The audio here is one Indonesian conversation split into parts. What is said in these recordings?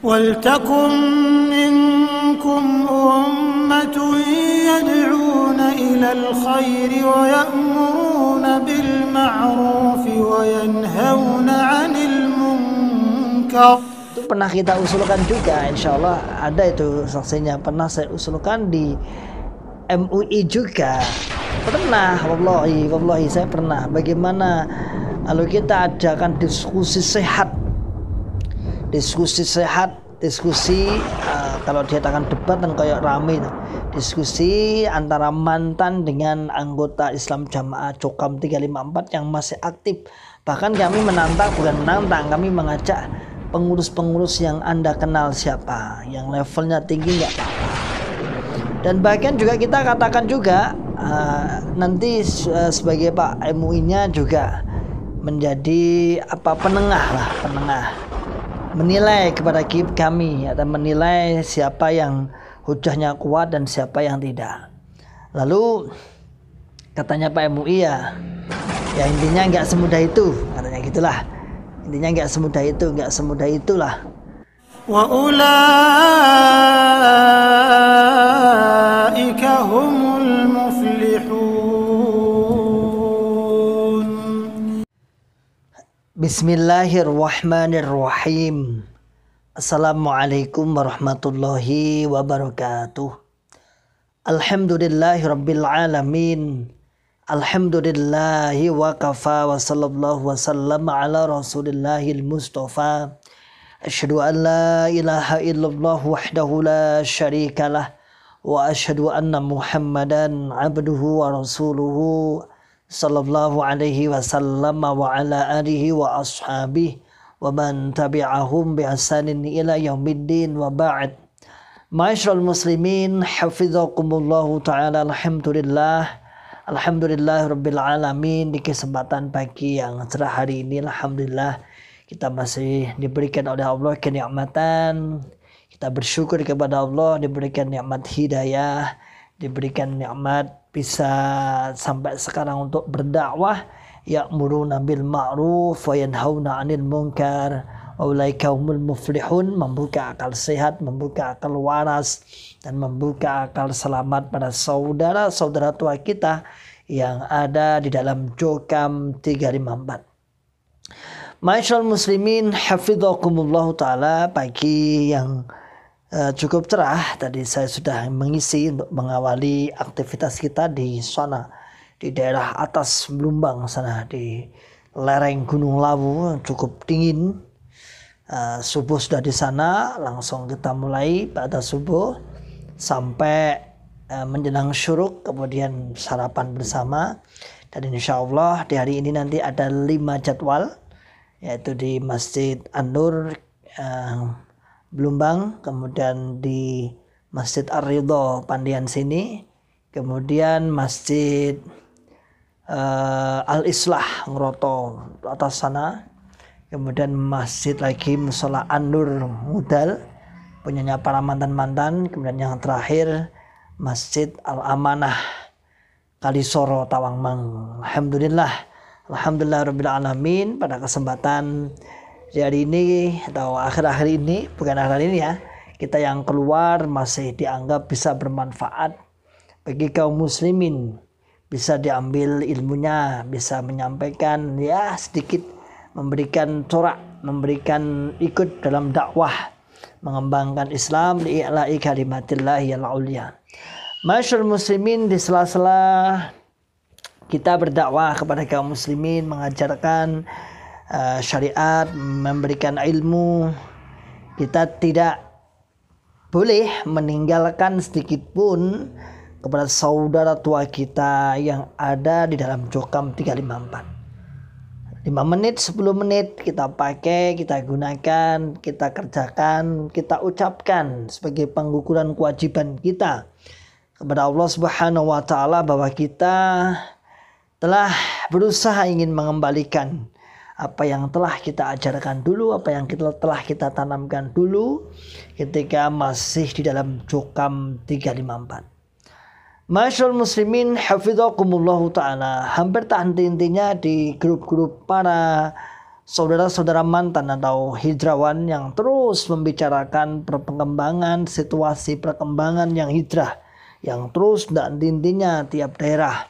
وَلْتَكُنْ مِنْكُمْ أُمَّةٌ يَدْعُونَ إِلَى الْخَيْرِ وَيَأْمُرُونَ بِالْمَعْرُوفِ وَيَنْهَوْنَ عَنِ الْمُنْكَرِ. Itu pernah kita usulkan juga, insya Allah ada itu saksinya, pernah saya usulkan di MUI juga. Pernah, wallahi saya pernah. Bagaimana kalau kita adakan diskusi sehat, kalau diadakan debat kan kayak rame, diskusi antara mantan dengan anggota Islam Jamaah Cokam 354 yang masih aktif. Bahkan kami kami mengajak pengurus-pengurus yang Anda kenal siapa, yang levelnya tinggi nggak apa-apa. Dan bahkan juga kita katakan juga nanti sebagai Pak MUI-nya juga menjadi penengah, menilai kepada kami atau menilai siapa yang hujahnya kuat dan siapa yang tidak. Lalu katanya Pak MUI ya intinya nggak semudah itu, katanya gitulah. Intinya nggak semudah itulah. Wa ulaika humul muflihun. Bismillahirrahmanirrahim. Assalamualaikum warahmatullahi wabarakatuh. Alhamdulillahirabbil alamin. Alhamdulillahi wa kafa wa sallallahu wa sallam ala rasulillahil mustafa. Asyhadu an la ilaha illallah wahdahu la syarikalah wa asyhadu anna Muhammadan abduhu wa rasuluhu sallallahu alaihi wasallam wa ala alihi wa ashabihi wa man tabi'ahum bi ihsanin ila yaumiddin wa ba'd. Ma'asyiral muslimin hafizakumullahu taala. Alhamdulillahirabbil alamin. Di kesempatan pagi yang cerah hari ini alhamdulillah kita masih diberikan oleh Allah kenikmatan. Kita bersyukur kepada Allah diberikan nikmat hidayah, diberikan nikmat bisa sampai sekarang untuk berdakwah, ya'muruna bil ma'ruf wa yanhauna 'anil munkar wa ulaika humul muflihun. Membuka akal sehat, membuka akal waras, dan membuka akal selamat pada saudara-saudara tua kita yang ada di dalam Cokam 354. Ma'asyiral muslimin hafizakumullahu taala. Pagi yang cukup cerah tadi saya sudah mengisi untuk mengawali aktivitas kita di sana, di daerah atas Blumbang sana, di lereng Gunung Lawu cukup dingin. Subuh sudah di sana, langsung kita mulai pada subuh sampai menjelang syuruk, kemudian sarapan bersama. Dan insya Allah di hari ini nanti ada 5 jadwal, yaitu di Masjid An-Nur Blumbang, kemudian di Masjid Ar-Ridho Pandian sini, kemudian Masjid Al-Islah Ngeroto atas sana, kemudian masjid lagi Musola An-Nur Mudal punyanya para mantan-mantan, kemudian yang terakhir Masjid Al-Amanah Kalisoro Tawangmang. Alhamdulillah rabbil alamin. Pada kesempatan di hari ini atau akhir-akhir ini, bukan akhir ini ya, kita yang keluar masih dianggap bisa bermanfaat bagi kaum muslimin, bisa diambil ilmunya, bisa menyampaikan ya sedikit, memberikan corak, memberikan ikut dalam dakwah mengembangkan Islam, li'i'la'i kalimatillahi al-ulya. Ma'asyiral muslimin, di sela-sela kita berdakwah kepada kaum muslimin, mengajarkan syariat, memberikan ilmu, kita tidak boleh meninggalkan sedikit pun kepada saudara tua kita yang ada di dalam Cokam 354. 5 menit, 10 menit kita pakai, kita gunakan, kita kerjakan, kita ucapkan sebagai pengukuran kewajiban kita kepada Allah Subhanahu wa taala bahwa kita telah berusaha ingin mengembalikan apa yang telah kita ajarkan dulu, apa yang telah kita tanamkan dulu ketika masih di dalam Cokam 354. Ma'asyiral muslimin hafizakumullahu ta'ala. Hampir tak henti-hentinya di grup-grup para saudara-saudara mantan atau hijrawan yang terus membicarakan perkembangan situasi perkembangan yang hijrah yang terus dan intinya tiap daerah,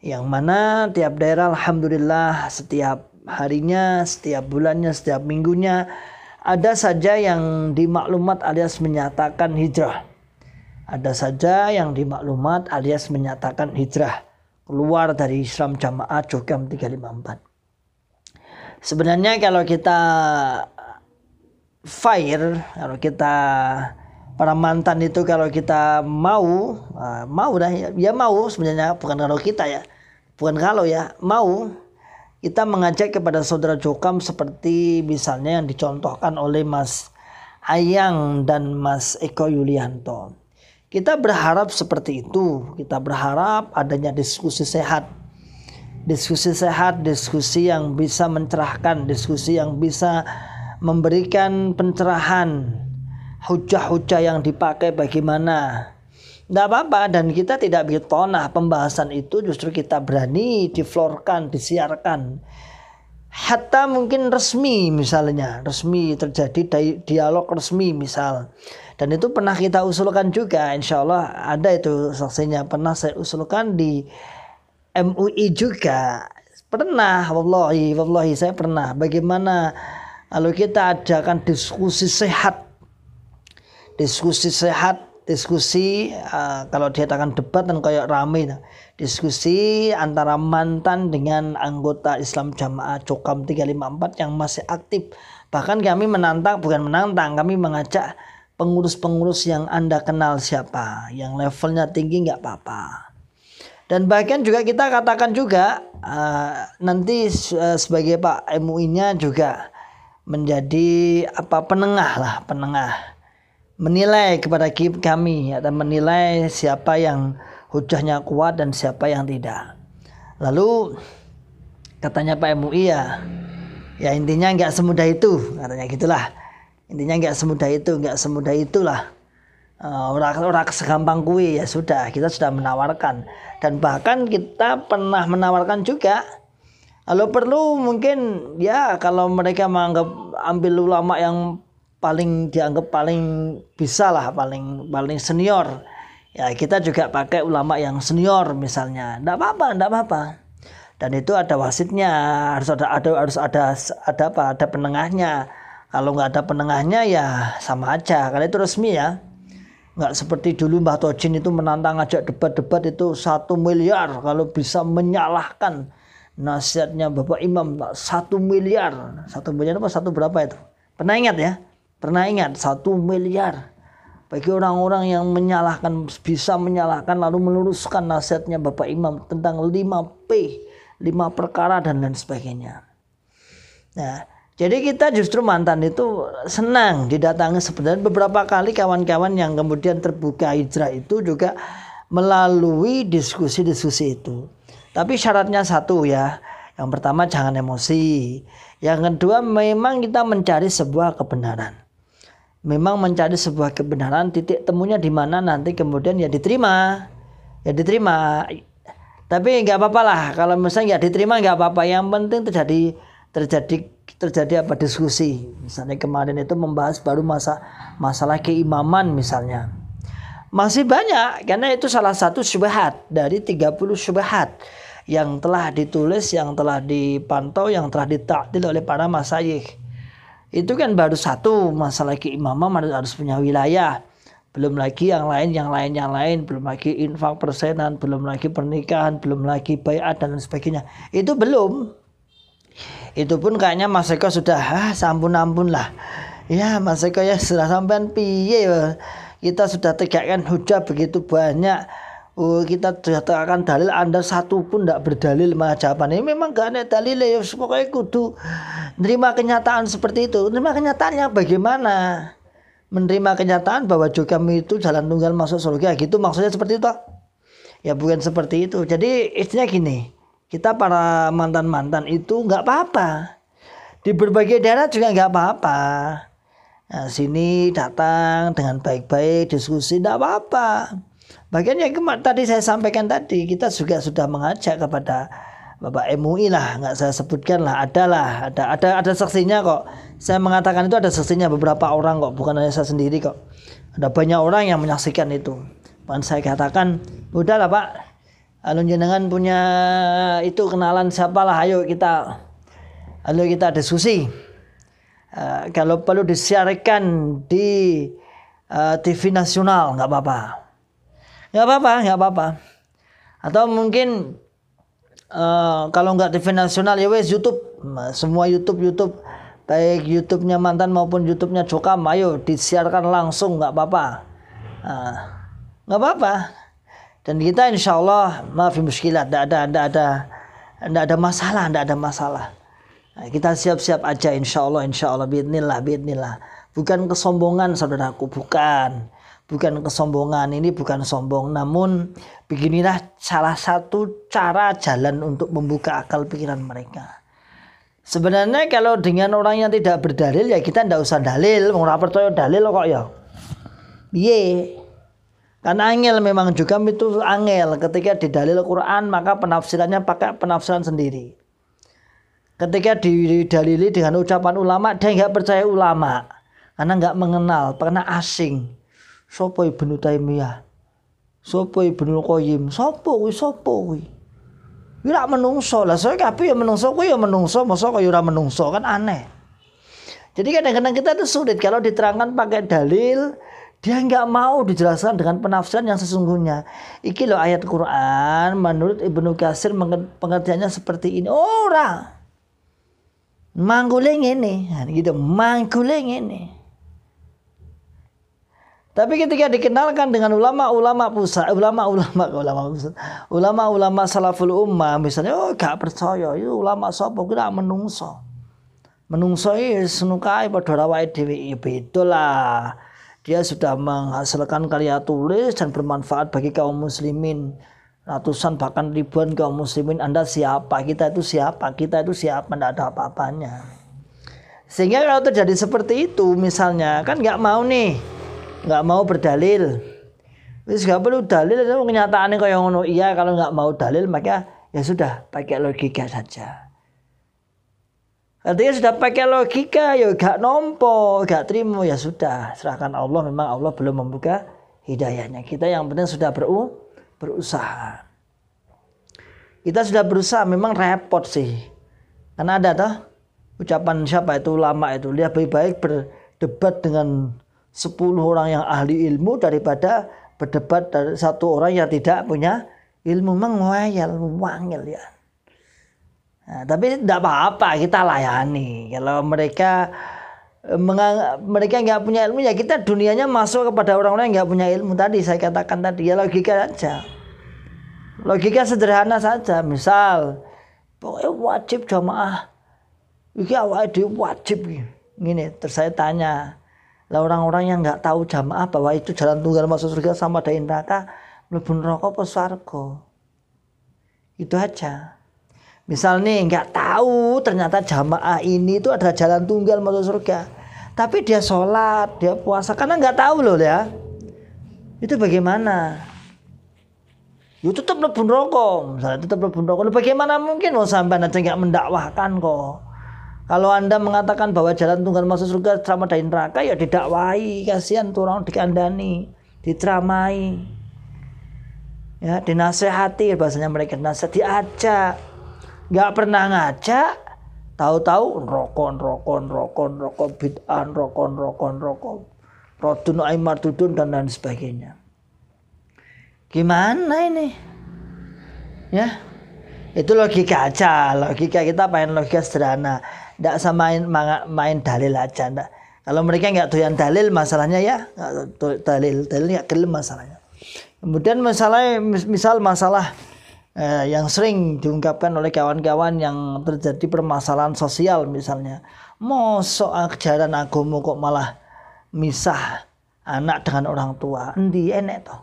yang mana tiap daerah alhamdulillah setiap harinya, setiap bulannya, setiap minggunya ada saja yang di maklumat alias menyatakan hijrah. Ada saja yang di maklumat alias menyatakan hijrah keluar dari Islam Jamaah Jokam 354. Sebenarnya kalau kita kalau kita para mantan itu kalau kita mau sebenarnya bukan kalau kita ya, bukan kalau ya, mau kita mengajak kepada saudara Jokam seperti misalnya yang dicontohkan oleh Mas Ayang dan Mas Eko Yulianto. Kita berharap seperti itu. Kita berharap adanya diskusi sehat. Diskusi yang bisa mencerahkan, diskusi yang bisa memberikan pencerahan, hujah-hujah yang dipakai bagaimana. Tidak apa-apa, dan kita tidak bertonah pembahasan itu, justru kita berani diflorkan, disiarkan. Hatta mungkin resmi misalnya, resmi terjadi dialog resmi misal. Dan itu pernah kita usulkan juga, insya Allah ada itu saksinya, pernah saya usulkan di MUI juga. Pernah, wallahi saya pernah. Bagaimana kalau kita adakan diskusi sehat, kalau diadakan debat kan kayak ramai, diskusi antara mantan dengan anggota Islam Jamaah Jokam 354 yang masih aktif. Bahkan kami kami mengajak pengurus-pengurus yang Anda kenal siapa, yang levelnya tinggi nggak apa-apa. Dan bahkan juga kita katakan juga nanti sebagai Pak MUI-nya juga menjadi penengah, menilai kepada kami atau menilai siapa yang hujahnya kuat dan siapa yang tidak. Lalu katanya Pak MUI ya intinya nggak semudah itu, katanya gitulah. Intinya nggak semudah itulah. Orang segampang kui, ya sudah, kita sudah menawarkan. Dan bahkan kita pernah menawarkan juga, kalau perlu mungkin ya kalau mereka menganggap ambil ulama yang dianggap paling bisa lah, paling senior, ya kita juga pakai ulama yang senior misalnya. Enggak apa-apa. Dan itu ada wasitnya, harus ada penengahnya. Kalau nggak ada penengahnya ya sama aja, karena itu resmi ya. Nggak seperti dulu Mbah Tojin itu menantang ajak debat itu 1 miliar kalau bisa menyalahkan nasihatnya Bapak Imam. 1 miliar. 1 miliar apa 1 berapa itu? Pernah ingat 1 miliar bagi orang-orang yang bisa menyalahkan lalu meluruskan nasihatnya Bapak Imam tentang 5P, 5 perkara dan lain sebagainya. Nah, jadi kita justru mantan itu senang didatangi. Sebenarnya beberapa kali kawan-kawan yang kemudian terbuka hijrah itu juga melalui diskusi-diskusi itu. Tapi syaratnya satu ya. Yang pertama jangan emosi. Yang kedua memang kita mencari sebuah kebenaran. Titik temunya di mana nanti kemudian ya diterima. Tapi nggak apa-apa lah. Kalau misalnya nggak diterima nggak apa-apa. Yang penting terjadi diskusi. Misalnya kemarin itu membahas baru masalah keimaman misalnya. Masih banyak, karena itu salah satu syubhat dari 30 syubhat yang telah ditulis, yang telah dipantau, yang telah ditakdil oleh para masyayikh. Itu kan baru satu, masalah keimaman harus punya wilayah. Belum lagi yang lain, belum lagi infak persenan, belum lagi pernikahan, belum lagi baiat dan sebagainya. Itu belum. Itu pun kayaknya Mas Eko sudah ampun lah. Ya Mas Eko ya sudah sampean piye. Kita sudah tegakkan hujah begitu banyak. Kita sudah tegakkan dalil, Anda satu pun tidak berdalil malah jawabannya memang gak ada dalil ya. Pokoknya kudu menerima kenyataan seperti itu. Menerima kenyataannya bagaimana? Menerima kenyataan bahwa Jokam itu jalan tunggal masuk surga gitu, maksudnya seperti itu? Ya bukan seperti itu. Jadi istilahnya gini, kita para mantan-mantan itu nggak apa-apa. Di berbagai daerah juga nggak apa-apa. Nah, sini datang dengan baik-baik, diskusi, nggak apa-apa. Bahkan yang tadi saya sampaikan tadi, kita juga sudah mengajak kepada Bapak MUI lah, nggak saya sebutkan lah, ada saksinya kok. Saya mengatakan itu ada saksinya beberapa orang kok, bukan hanya saya sendiri kok. Ada banyak orang yang menyaksikan itu. Bahkan saya katakan, udahlah Pak, jenengan punya itu kenalan siapalah, ayo kita diskusi. Kalau perlu disiarkan di TV nasional nggak apa-apa. Atau mungkin kalau nggak TV nasional ya wes YouTube, semua YouTube baik YouTube-nya Mantan maupun YouTube-nya Jokam, ayo disiarkan langsung nggak apa-apa. Dan kita insya Allah maaf muskilat, tidak ada masalah. Nah, kita siap-siap aja insya Allah biidnillah. Bukan kesombongan saudaraku, bukan kesombongan, ini bukan sombong, namun beginilah salah satu cara jalan untuk membuka akal pikiran mereka. Sebenarnya kalau dengan orang yang tidak berdalil ya kita tidak usah dalil, ora percaya dalil kok ya. Piye? Kan angel memang juga itu angel ketika didalil Quran maka penafsirannya pakai penafsiran sendiri. Ketika didalili dengan ucapan ulama, dia nggak percaya ulama karena nggak mengenal, karena asing. Sopo Ibnu Taimiyah, sopo Ibnu Qayyim, sopo kuwi. Ora menungso lah, saya kabeh ya menungso, kuwi ya menungso, masa kok ora menungso, kan aneh. Jadi kadang-kadang kita itu sulit kalau diterangkan pakai dalil, dia nggak mau dijelaskan dengan penafsiran yang sesungguhnya. Iki loh ayat Quran menurut Ibnu Katsir pengertiannya seperti ini. Ora. Mangguleng ini, gitu, mangguleng ini. Tapi ketika dikenalkan dengan ulama-ulama salaful ummah, misalnya, gak percaya, itu ulama sapa kira menungso. Menungso iki senukae padha awake dhewe, bedolah. Dia sudah menghasilkan karya tulis dan bermanfaat bagi kaum muslimin. Ratusan bahkan ribuan kaum muslimin. Anda siapa? Kita itu siapa? Tidak ada apa-apanya. Sehingga kalau terjadi seperti itu misalnya, kan nggak mau berdalil. Wis nggak perlu dalil, itu kenyataannya kayak ngono. Iya, kalau nggak mau dalil maka ya sudah pakai logika saja. Artinya sudah pakai logika, ya gak nompo, gak terima, ya sudah serahkan Allah. Memang Allah belum membuka hidayahnya. Kita yang penting sudah berusaha. Kita sudah berusaha, memang repot sih. Karena ada toh ucapan siapa itu ulama itu, dia lebih baik berdebat dengan 10 orang yang ahli ilmu daripada berdebat dari satu orang yang tidak punya ilmu. Memang wangil ya. Nah, tapi tidak apa-apa, kita layani. Kalau mereka nggak punya ilmu, ya kita dunianya masuk kepada orang-orang yang nggak punya ilmu. Tadi saya katakan tadi, ya logika saja. Logika sederhana saja. Misal, pokoknya wajib jamaah. Iki awake dhewe wajib. Gini, terus saya tanya, lah orang-orang yang nggak tahu jamaah bahwa itu jalan tunggal masuk surga sama dari neraka, mlebu neraka apa swarga? Itu aja. Misal nih nggak tahu ternyata jamaah ini itu adalah jalan tunggal masuk surga, tapi dia sholat, dia puasa karena nggak tahu loh ya. Itu bagaimana? Itu tetap mlebu neraka, misalnya tetap mlebu neraka. Bagaimana mungkin mau sampai aja nggak mendakwahkan kok? Kalau Anda mengatakan bahwa jalan tunggal masuk surga sama dari neraka, ya didakwahi, kasihan tuh orang dikandani, diteramai, ya dinasehati, bahasanya mereka nasihat, diajak. Nggak pernah ngajak, tahu-tahu rokok, bid'ah, rokok, rodun aimar tudun dan lain sebagainya. Gimana ini? Ya, itu logika aja. Logika kita main logika sederhana. Nggak sama main dalil aja. Nggak. Kalau mereka nggak doyan dalil, masalahnya ya dalil nggak gelem masalahnya. Kemudian misal masalah yang sering diungkapkan oleh kawan-kawan yang terjadi permasalahan sosial misalnya, mosok ajaran agama kok malah misah anak dengan orang tua, endi enek toh.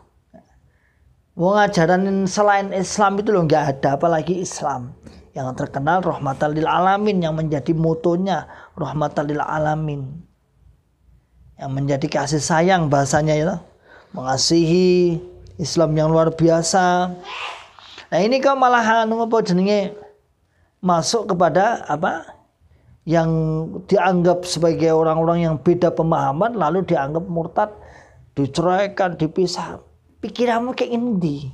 Wong ajaran selain Islam itu loh nggak ada, apalagi Islam yang terkenal rahmatan lil alamin, yang menjadi motonya rahmatan lil alamin, yang menjadi kasih sayang bahasanya ya, mengasihi, Islam yang luar biasa. Nah ini kok malah apa jenenge masuk kepada apa yang dianggap sebagai orang-orang yang beda pemahaman, lalu dianggap murtad, diceraikan, dipisah. Pikiranmu kayak ini.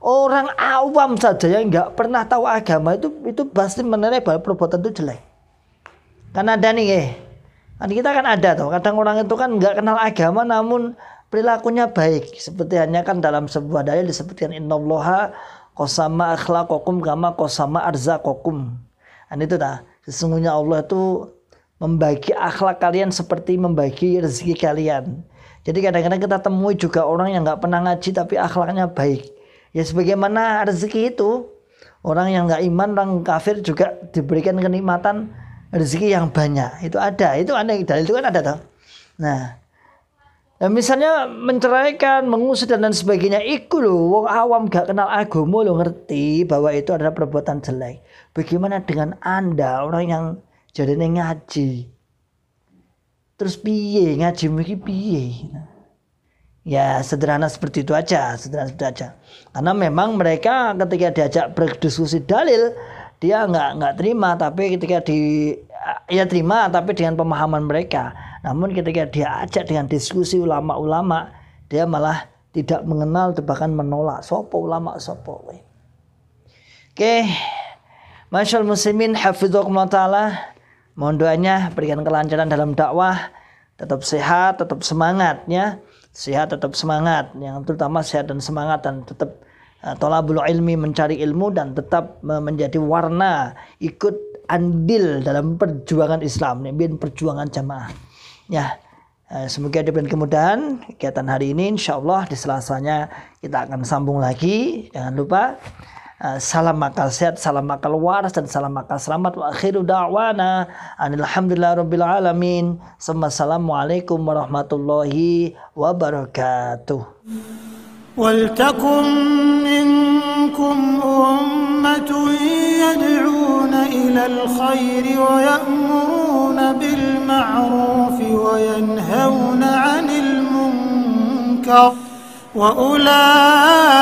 Orang awam saja yang nggak pernah tahu agama itu pasti menilai bahwa perbuatan itu jelek. Kan ada nih, kan kita kan ada tuh. Kadang orang itu kan nggak kenal agama namun perilakunya baik. Seperti hanya kan dalam sebuah dalil disebutkan innallaha qasama akhlaqakum kama qasama arzaqakum. Itu dah. Sesungguhnya Allah itu membagi akhlak kalian seperti membagi rezeki kalian. Jadi kadang-kadang kita temui juga orang yang nggak pernah ngaji tapi akhlaknya baik. Ya sebagaimana rezeki itu, orang yang nggak iman, orang kafir juga diberikan kenikmatan rezeki yang banyak. Itu ada, itu aneh, dalil itu kan ada toh. Nah, misalnya menceraikan, mengusir dan lain sebagainya, itu loh, wong awam gak kenal agama lo ngerti bahwa itu adalah perbuatan jelek. Bagaimana dengan Anda, orang yang jadinya ngaji? Terus piye ngaji mungkin piye? Ya sederhana seperti itu aja, Karena memang mereka ketika diajak berdiskusi dalil, dia nggak terima, tapi ketika terima tapi dengan pemahaman mereka. Namun ketika dia ajak dengan diskusi ulama-ulama, dia malah tidak mengenal, bahkan menolak. Sopo ulama sopo. Oke, masyaallah muslimin hafizakumullah taala. Mohon doanya berikan kelancaran dalam dakwah, tetap sehat, tetap semangat ya. Sehat tetap semangat, yang terutama sehat dan semangat, dan tetap thalabul ilmi, mencari ilmu, dan tetap menjadi warna ikut andil dalam perjuangan Islam, biar perjuangan jamaah. Ya, semoga diberikan kemudahan kegiatan hari ini. Insyaallah di Selasanya kita akan sambung lagi. Jangan lupa salam akal sehat, salam akal waras, dan salam akal selamat. Wa akhiru da'wana alhamdulillahirabbil alamin. Assalamualaikum warahmatullahi wabarakatuh. ولتكن منكم أمة يدعون إلى الخير ويأمرون بالمعروف وينهون عن المنكر وأولئك